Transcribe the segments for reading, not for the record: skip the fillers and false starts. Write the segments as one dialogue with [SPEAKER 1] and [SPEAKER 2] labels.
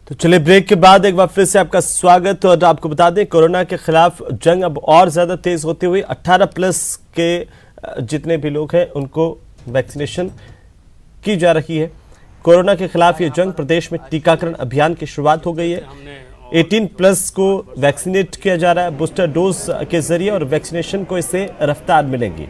[SPEAKER 1] तो चलिए ब्रेक के बाद एक बार फिर से आपका स्वागत। और आपको बता दें कोरोना के खिलाफ जंग अब और ज्यादा तेज होती हुई 18+ के जितने भी लोग हैं उनको वैक्सीनेशन की जा रही है। कोरोना के खिलाफ ये जंग प्रदेश में टीकाकरण अभियान की शुरुआत हो गई है। 18+ को वैक्सीनेट किया जा रहा है बूस्टर डोज के जरिए और वैक्सीनेशन को इससे रफ्तार मिलेगी।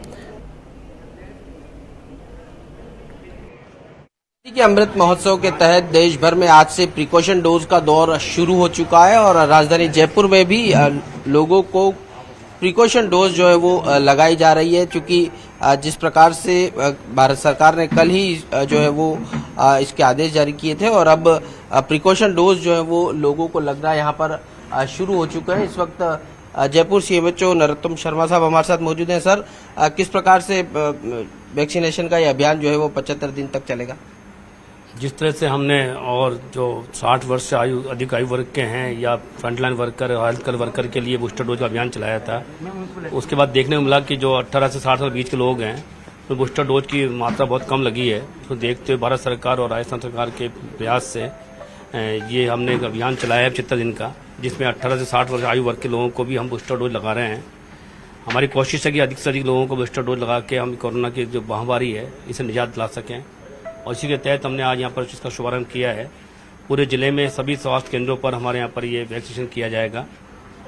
[SPEAKER 2] के अमृत महोत्सव के तहत देश भर में आज से प्रिकॉशन डोज का दौर शुरू हो चुका है और राजधानी जयपुर में भी लोगों को प्रिकॉशन डोज जो है वो लगाई जा रही है, क्योंकि जिस प्रकार से भारत सरकार ने कल ही जो है वो इसके आदेश जारी किए थे और अब प्रिकॉशन डोज जो है वो लोगों को लगना यहाँ पर शुरू हो चुका है। इस वक्त जयपुर CMHO नरोत्तम शर्मा साहब हमारे साथ मौजूद हैं। सर, किस प्रकार से वैक्सीनेशन का ये अभियान जो है वो 75 दिन तक चलेगा?
[SPEAKER 3] जिस तरह से हमने और जो 60 वर्ष से अधिक आयु वर्ग के हैं या frontline worker health care worker के लिए बूस्टर डोज का अभियान चलाया था, उसके बाद देखने को मिला कि जो 18 से 60 साल बीच के लोग हैं तो बूस्टर डोज की मात्रा बहुत कम लगी है। तो देखते हुए भारत सरकार और राजस्थान सरकार के प्रयास से ये हमने एक अभियान चलाया है 75 दिन का, जिसमें 18 से 60 वर्ष आयु वर्ग के लोगों को भी हम बूस्टर डोज लगा रहे हैं। हमारी कोशिश है कि अधिक से अधिक लोगों को बूस्टर डोज लगा के हम कोरोना की जो महामारी है इसे निजात दिला सकें और इसी के तहत हमने आज यहाँ पर इसका शुभारंभ किया है। पूरे जिले में सभी स्वास्थ्य केंद्रों पर हमारे यहाँ पर ये वैक्सीनेशन किया जाएगा।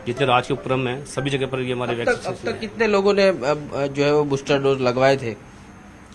[SPEAKER 3] जितने राज्य के उपक्रम है सभी जगह पर ये हमारे वैक्सीनेशन।
[SPEAKER 2] अब तक कितने लोगों ने जो है वो बूस्टर डोज लगवाए थे?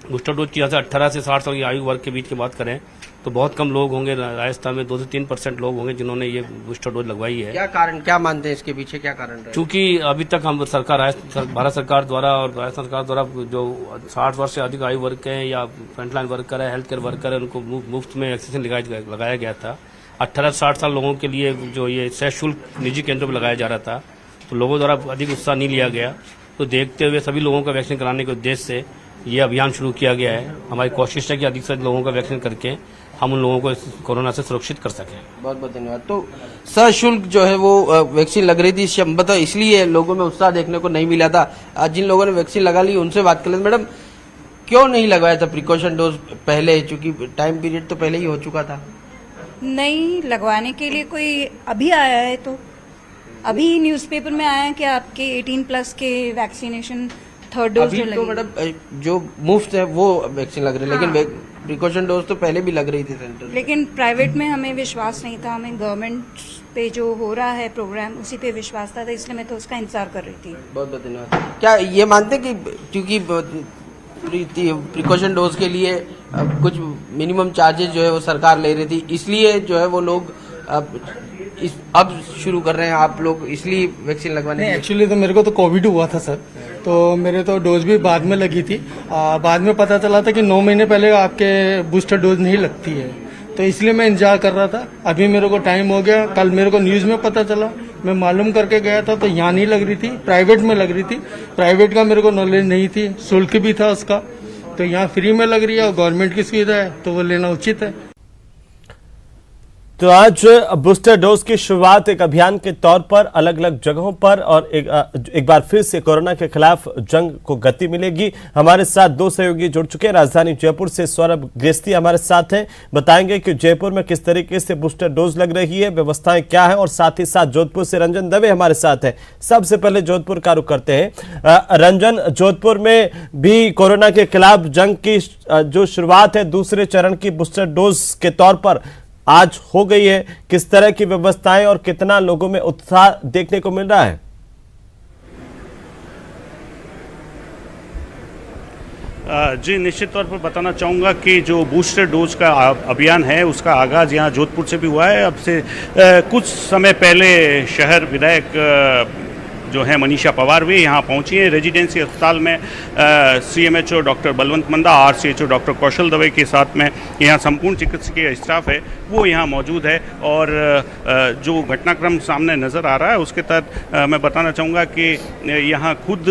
[SPEAKER 3] बूस्टर डोज की 18 से 60 साल की आयु वर्ग के बीच की बात करें तो बहुत कम लोग होंगे। राजस्थान में 2 से 3% लोग होंगे जिन्होंने ये बूस्टर डोज लगवाई है।
[SPEAKER 2] क्या कारण, क्या मानते हैं इसके पीछे क्या कारण है?
[SPEAKER 3] चूंकि अभी तक हम भारत सरकार द्वारा और राजस्थान सरकार द्वारा जो 60 वर्ष से अधिक आयु वर्ग के हैं या फ्रंटलाइन वर्कर है, हेल्थ केयर वर्कर है, उनको मुफ्त में वैक्सीनेशन लगाया गया था। 18 से 60 साल लोगों के लिए जो ये सशुल्क निजी केंद्रों पर लगाया जा रहा था, तो लोगों द्वारा अधिक उत्साह नहीं लिया गया। तो देखते हुए सभी लोगों का वैक्सीन कराने के उद्देश्य से ये अभियान शुरू किया गया है। हमारी कोशिश है कि अधिक से अधिक लोगों का वैक्सीन करके हम उन लोगों को कोरोना से सुरक्षित कर सकें। बहुत
[SPEAKER 2] बहुत धन्यवाद। तो सशुल्क जो है वो वैक्सीन लग रही थी, संभवतः इसलिए लोगों में उत्साह देखने को नहीं मिला था। जिन लोगों ने वैक्सीन लगा ली उनसे बात कर लें। मैडम, क्यों नहीं लगवाया था प्रिकॉशन डोज पहले, चूंकि टाइम पीरियड तो पहले ही हो चुका था?
[SPEAKER 4] नहीं लगवाने के लिए कोई अभी आया है, तो अभी न्यूज़पेपर में आया है कि आपके 18+ के वैक्सीनेशन थर्ड डोज जो
[SPEAKER 2] तो मैडम जो मुफ्त है वो वैक्सीन लग रही है। हाँ। लेकिन प्रिकॉशन डोज तो पहले भी लग रही थी सेंटर।
[SPEAKER 4] लेकिन प्राइवेट में हमें विश्वास नहीं था, हमें गवर्नमेंट पे जो हो रहा है प्रोग्राम उसी पे विश्वास था, तो इसलिए मैं तो उसका इंतजार कर रही थी।
[SPEAKER 2] बहुत बहुत धन्यवाद। क्या ये मानते कि क्योंकि प्रिकॉशन डोज के लिए कुछ मिनिमम चार्जेस जो है वो सरकार ले रही थी, इसलिए जो है वो लोग अब शुरू कर रहे हैं आप लोग, इसलिए वैक्सीन लगवाने?
[SPEAKER 5] नहीं, एक्चुअली तो मेरे को तो कोविड हुआ था सर, तो मेरे तो डोज भी बाद में लगी थी। बाद में पता चला था कि 9 महीने पहले आपके बूस्टर डोज नहीं लगती है, तो इसलिए मैं इंतजार कर रहा था। अभी मेरे को टाइम हो गया, कल मेरे को न्यूज में पता चला, मैं मालूम करके गया था तो यहाँ नहीं लग रही थी, प्राइवेट में लग रही थी। प्राइवेट का मेरे को नॉलेज नहीं थी, शुल्क भी था उसका, तो यहाँ फ्री में लग रही है और गवर्नमेंट की सुविधा है तो वो लेना उचित है।
[SPEAKER 1] तो आज बूस्टर डोज की शुरुआत एक अभियान के तौर पर अलग अलग जगहों पर और एक बार फिर से कोरोना के खिलाफ जंग को गति मिलेगी। हमारे साथ 2 सहयोगी जुड़ चुके हैं। राजधानी जयपुर से सौरभ ग्रेस्ती हमारे साथ हैं, बताएंगे कि जयपुर में किस तरीके से बूस्टर डोज लग रही है, व्यवस्थाएं क्या है, और साथ ही साथ जोधपुर से रंजन दवे हमारे साथ है। सबसे पहले जोधपुर का रुख करते हैं। रंजन, जोधपुर में भी कोरोना के खिलाफ जंग की जो शुरुआत है दूसरे चरण की बूस्टर डोज के तौर पर आज हो गई है, किस तरह की व्यवस्थाएं और कितना लोगों में उत्साह देखने को मिल रहा है?
[SPEAKER 6] जी, निश्चित तौर पर बताना चाहूँगा कि जो बूस्टर डोज का अभियान है उसका आगाज़ यहाँ जोधपुर से भी हुआ है। अब से कुछ समय पहले शहर विधायक जो है मनीषा पवार भी यहाँ पहुँची है। रेजिडेंसी अस्पताल में CMHO डॉक्टर बलवंत मंदा, RCHO डॉक्टर कौशल दवे के साथ में यहाँ संपूर्ण चिकित्सकीय स्टाफ है वो यहाँ मौजूद है। और जो घटनाक्रम सामने नज़र आ रहा है उसके तहत मैं बताना चाहूँगा कि यहाँ खुद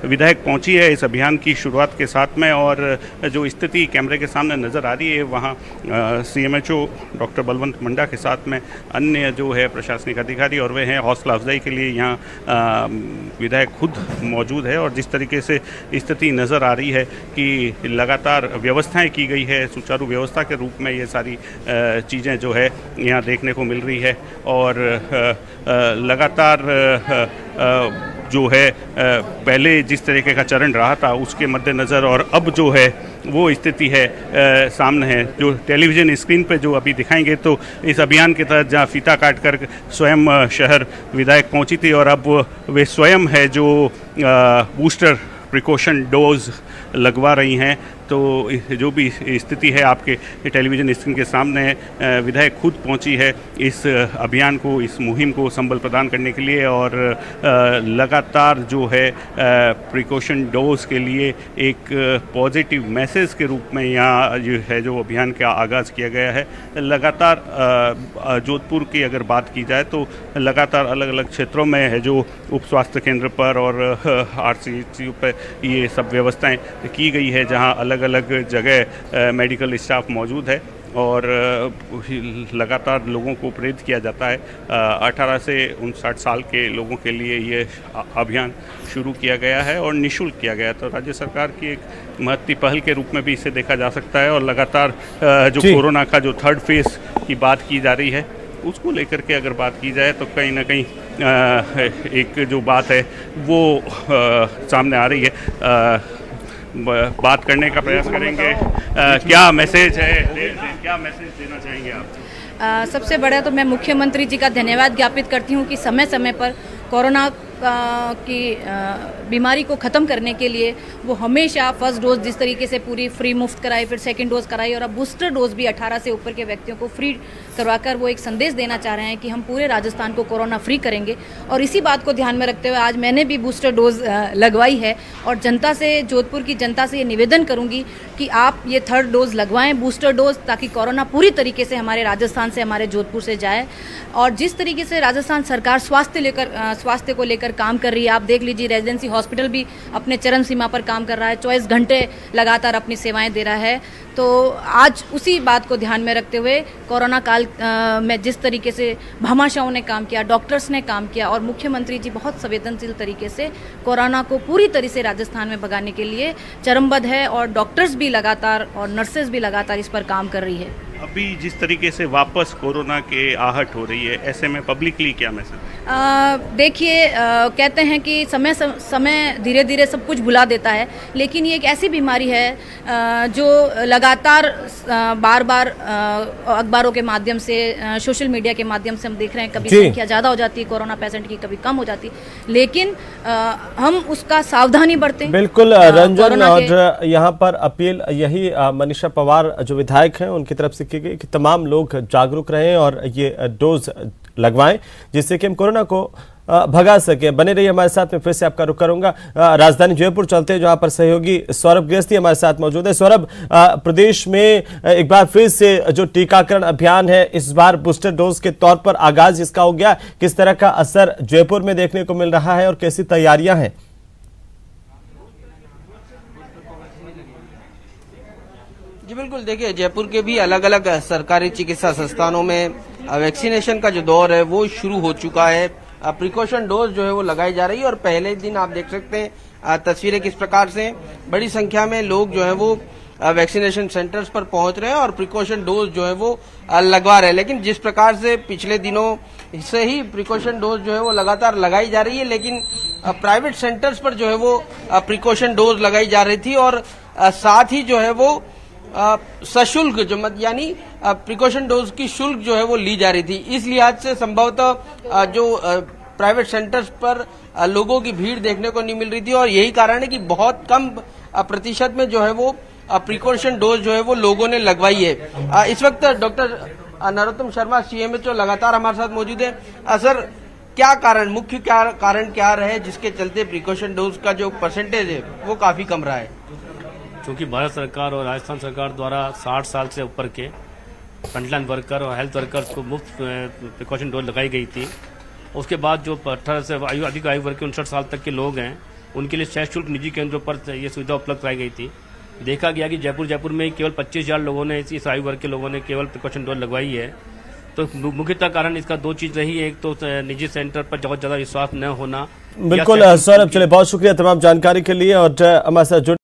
[SPEAKER 6] विधायक पहुँची है इस अभियान की शुरुआत के साथ में, और जो स्थिति कैमरे के सामने नज़र आ रही है वहाँ CMHO डॉक्टर बलवंत मंडा के साथ में अन्य जो है प्रशासनिक अधिकारी और वे हैं हौसला अफजाई के लिए यहाँ विधायक खुद मौजूद है और जिस तरीके से स्थिति नज़र आ रही है कि लगातार व्यवस्थाएं की गई है, सुचारू व्यवस्था के रूप में ये सारी चीज़ें जो है यहाँ देखने को मिल रही है और लगातार जो है पहले जिस तरीके का चरण रहा था उसके मद्देनज़र और अब जो है वो स्थिति है सामने है। जो टेलीविज़न स्क्रीन पे जो अभी दिखाएंगे तो इस अभियान के तहत जहाँ फीता काट कर स्वयं शहर विधायक पहुंची थी और अब वे स्वयं है जो बूस्टर प्रिकॉशन डोज लगवा रही हैं। तो जो भी स्थिति है आपके टेलीविज़न स्क्रीन के सामने है। विधायक खुद पहुंची है इस अभियान को, इस मुहिम को संबल प्रदान करने के लिए और लगातार जो है प्रिकॉशन डोज के लिए एक पॉजिटिव मैसेज के रूप में यहाँ जो है जो अभियान का आगाज़ किया गया है। लगातार जोधपुर की अगर बात की जाए तो लगातार अलग अलग क्षेत्रों में है जो उप स्वास्थ्य केंद्र पर और RCHU पर ये सब व्यवस्थाएं की गई है जहाँ अलग अलग जगह मेडिकल स्टाफ मौजूद है और लगातार लोगों को प्रेरित किया जाता है। 18 से 59 साल के लोगों के लिए ये अभियान शुरू किया गया है और निःशुल्क किया गया। तो राज्य सरकार की एक महत्वपूर्ण पहल के रूप में भी इसे देखा जा सकता है और लगातार जो कोरोना का जो थर्ड फेज की बात की जा रही है उसको लेकर के अगर बात की जाए तो कहीं ना कहीं एक जो बात है वो सामने आ रही है। बात करने का प्रयास करेंगे। क्या मैसेज है, क्या मैसेज देना चाहेंगे आप?
[SPEAKER 7] सबसे बड़ा तो मैं मुख्यमंत्री जी का धन्यवाद ज्ञापित करती हूँ कि समय समय पर कोरोना की बीमारी को ख़त्म करने के लिए वो हमेशा फर्स्ट डोज जिस तरीके से पूरी फ्री मुफ्त कराई, फिर सेकंड डोज कराई और अब बूस्टर डोज भी 18 से ऊपर के व्यक्तियों को फ्री करवाकर वो एक संदेश देना चाह रहे हैं कि हम पूरे राजस्थान को कोरोना फ्री करेंगे। और इसी बात को ध्यान में रखते हुए आज मैंने भी बूस्टर डोज लगवाई है और जनता से, जोधपुर की जनता से ये निवेदन करूँगी कि आप ये थर्ड डोज लगवाएँ, बूस्टर डोज, ताकि कोरोना पूरी तरीके से हमारे राजस्थान से, हमारे जोधपुर से जाए। और जिस तरीके से राजस्थान सरकार स्वास्थ्य को लेकर काम कर रही है, आप देख लीजिए रेजिडेंसी हॉस्पिटल भी अपने चरम सीमा पर काम कर रहा है, 24 घंटे लगातार अपनी सेवाएं दे रहा है। तो आज उसी बात को ध्यान में रखते हुए कोरोना काल में जिस तरीके से भामाशाहों ने काम किया, डॉक्टर्स ने काम किया और मुख्यमंत्री जी बहुत संवेदनशील तरीके से कोरोना को पूरी तरह से राजस्थान में भगाने के लिए चरमबद्ध है और डॉक्टर्स भी लगातार और नर्सेज भी लगातार इस पर काम कर रही है।
[SPEAKER 6] अभी जिस तरीके से वापस कोरोना के आहट हो रही है, ऐसे में पब्लिकली क्या मैसेज?
[SPEAKER 7] देखिए, कहते हैं कि समय धीरे धीरे सब कुछ भुला देता है, लेकिन ये एक ऐसी बीमारी है जो लगातार बार बार अखबारों के माध्यम से, सोशल मीडिया के माध्यम से हम देख रहे हैं, कभी संख्या ज़्यादा हो जाती है कोरोना पेशेंट की, कभी कम हो जाती है, लेकिन हम उसका सावधानी बरतें।
[SPEAKER 1] बिल्कुल रंजन, और यहाँ पर अपील यही मनीषा पवार जो विधायक हैं उनकी तरफ से की गई कि तमाम लोग जागरूक रहें और ये डोज लगवाएं जिससे कि हम कोरोना को भगा सके। बने रहिए हमारे साथ में, फिर से आपका रुख करूंगा। राजधानी जयपुर चलते हैं जहां पर सहयोगी सौरभ गृहस्थी हमारे साथ मौजूद है। सौरभ, प्रदेश में एक बार फिर से जो टीकाकरण अभियान है इस बार बूस्टर डोज के तौर पर आगाज इसका हो गया, किस तरह का असर जयपुर में देखने को मिल रहा है और कैसी तैयारियां हैं?
[SPEAKER 2] जी बिल्कुल, देखिए जयपुर के भी अलग अलग सरकारी चिकित्सा संस्थानों में वैक्सीनेशन का जो दौर है वो शुरू हो चुका है। प्रिकॉशन डोज जो है वो लगाई जा रही है और पहले दिन आप देख सकते हैं तस्वीरें किस प्रकार से बड़ी संख्या में लोग जो है वो वैक्सीनेशन सेंटर्स पर पहुंच रहे हैं और प्रिकॉशन डोज जो है वो लगवा रहे हैं। लेकिन जिस प्रकार से पिछले दिनों से ही प्रिकॉशन डोज जो है वो लगातार लगाई जा रही है, लेकिन प्राइवेट सेंटर्स पर जो है वो प्रिकॉशन डोज लगाई जा रही थी और साथ ही जो है वो सशुल्क यानी प्रिकॉशन डोज की शुल्क जो है वो ली जा रही थी। इस लिहाज से संभवतः जो प्राइवेट सेंटर्स पर लोगों की भीड़ देखने को नहीं मिल रही थी और यही कारण है कि बहुत कम प्रतिशत में जो है वो प्रिकॉशन डोज जो है वो लोगों ने लगवाई है। इस वक्त डॉक्टर नरोत्तम शर्मा CMHO लगातार हमारे साथ मौजूद है। सर, क्या कारण, मुख्य कारण क्या रहे जिसके चलते प्रिकॉशन डोज का जो परसेंटेज है वो काफी कम रहा है?
[SPEAKER 3] क्योंकि भारत सरकार और राजस्थान सरकार द्वारा 60 साल से ऊपर के फ्रंटलाइन वर्कर और हेल्थ वर्कर्स को मुफ्त प्रिकॉशन डोज लगाई गई थी। उसके बाद जो 18 से अधिक आयु वर्ग के 59 साल तक के लोग हैं उनके लिए सशुल्क निजी केंद्रों पर ये सुविधा उपलब्ध कराई गई थी। देखा गया कि जयपुर में केवल 25,000 लोगों ने, इस आयु वर्ग के लोगों ने केवल प्रिकॉशन डोज लगवाई है तो मुख्यतः कारण इसका दो चीज रही, एक तो निजी सेंटर पर बहुत ज्यादा विश्वास न होना।
[SPEAKER 1] बिल्कुल सौरभ, चलिए बहुत शुक्रिया तमाम जानकारी के लिए और हमारे साथ